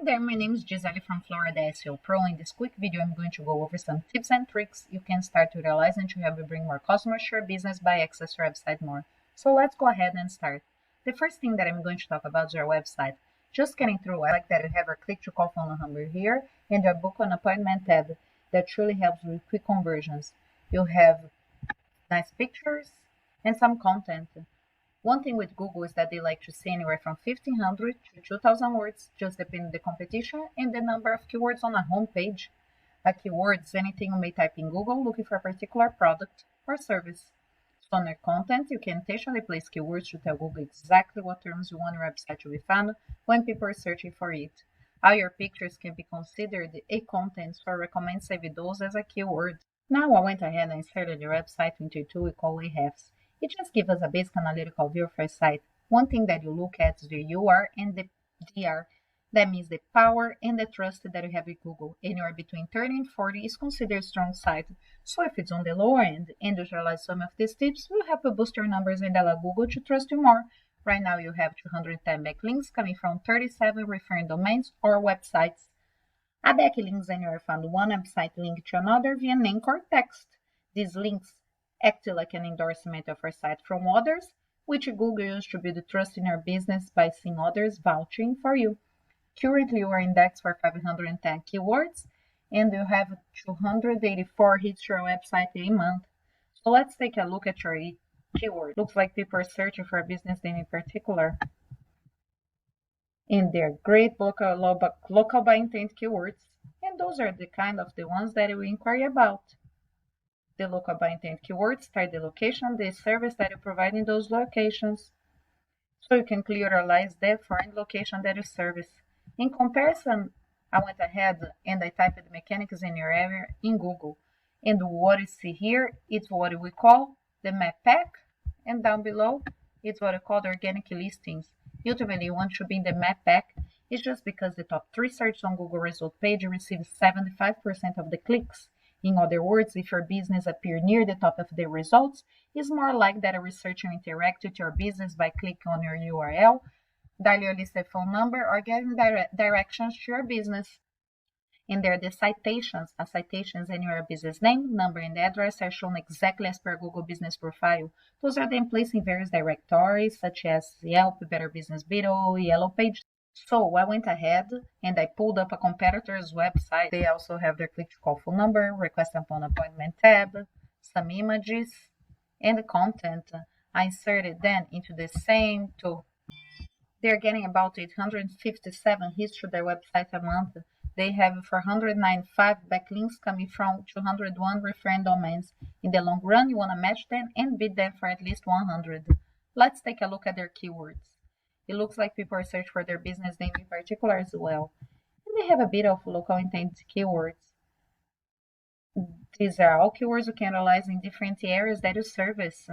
There, my name is Gisele from Florida SEO Pro. In this quick video, I'm going to go over some tips and tricks you can start to realize and to help you bring more customers to your business by access your website more. So let's go ahead and start. The first thing that I'm going to talk about is your website. Just getting through, I like that you have a click to call phone number here and your book an appointment tab that truly helps with quick conversions. You have nice pictures and some content. One thing with Google is that they like to see anywhere from 1,500 to 2,000 words, just depending on the competition and the number of keywords on a home page. A keyword is anything you may type in Google looking for a particular product or service. So on your content, you can intentionally place keywords to tell Google exactly what terms you want your website to be found when people are searching for it. All your pictures can be considered a content, so I recommend saving those as a keyword. Now I went ahead and inserted your website into a tool we call Ahrefs. It just gives us a basic analytical view of your site. One thing that you look at is the UR and the DR. That means the power and the trust that you have with Google. Anywhere between 30 and 40 is considered a strong site. So if it's on the lower end and you realize some of these tips, will help you boost your numbers and allow Google to trust you more. Right now you have 210 backlinks coming from 37 referring domains or websites. A backlink is anywhere found one website linked to another via an anchor text. These links act like an endorsement of your site from others, which Google uses to build trust in your business by seeing others vouching for you. Currently, you are indexed for 510 keywords, and you have 284 hits to your website a month. So let's take a look at your keyword. Looks like people are searching for a business name in particular. And they're great local by intent keywords, and those are the kind of the ones that we inquire about. The local by intent keywords type the location, the service that you provide in those locations. So you can clearly realize the foreign location that you service. In comparison, I went ahead and I typed the mechanics in your area in Google. And what you see here is what we call the map pack. And down below, it's what we call the organic listings. Ultimately, you want to be in the map pack. It's just because the top 3 searches on Google result page receive 75% of the clicks. In other words, if your business appears near the top of the results, it's more likely that a researcher will interact with your business by clicking on your URL, dial your listed phone number, or getting directions to your business. And there are the citations. A citation is in your business name, number, and address are shown exactly as per Google Business Profile. Those are then placed in various directories such as Yelp, Better Business Beetle, Yellow Page. So I went ahead and I pulled up a competitor's website. They also have their click to call phone number, request upon appointment tab, some images, and the content. I inserted them into the same tool. They're getting about 857 hits to their website a month. They have 495 backlinks coming from 201 referring domains. In the long run, you want to match them and beat them for at least 100. Let's take a look at their keywords. It looks like people are searching for their business name in particular as well. And they have a bit of local intent keywords. These are all keywords you can analyze in different areas that you service.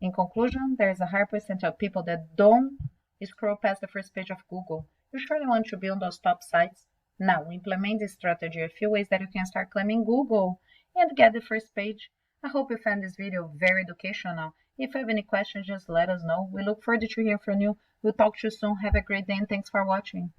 In conclusion, there is a higher percentage of people that don't scroll past the first page of Google. You surely want to be on those top sites. Now, implement this strategy. A few ways that you can start claiming Google and get the first page. I hope you found this video very educational. If you have any questions, just let us know. We look forward to hearing from you. We'll talk to you soon. Have a great day and thanks for watching.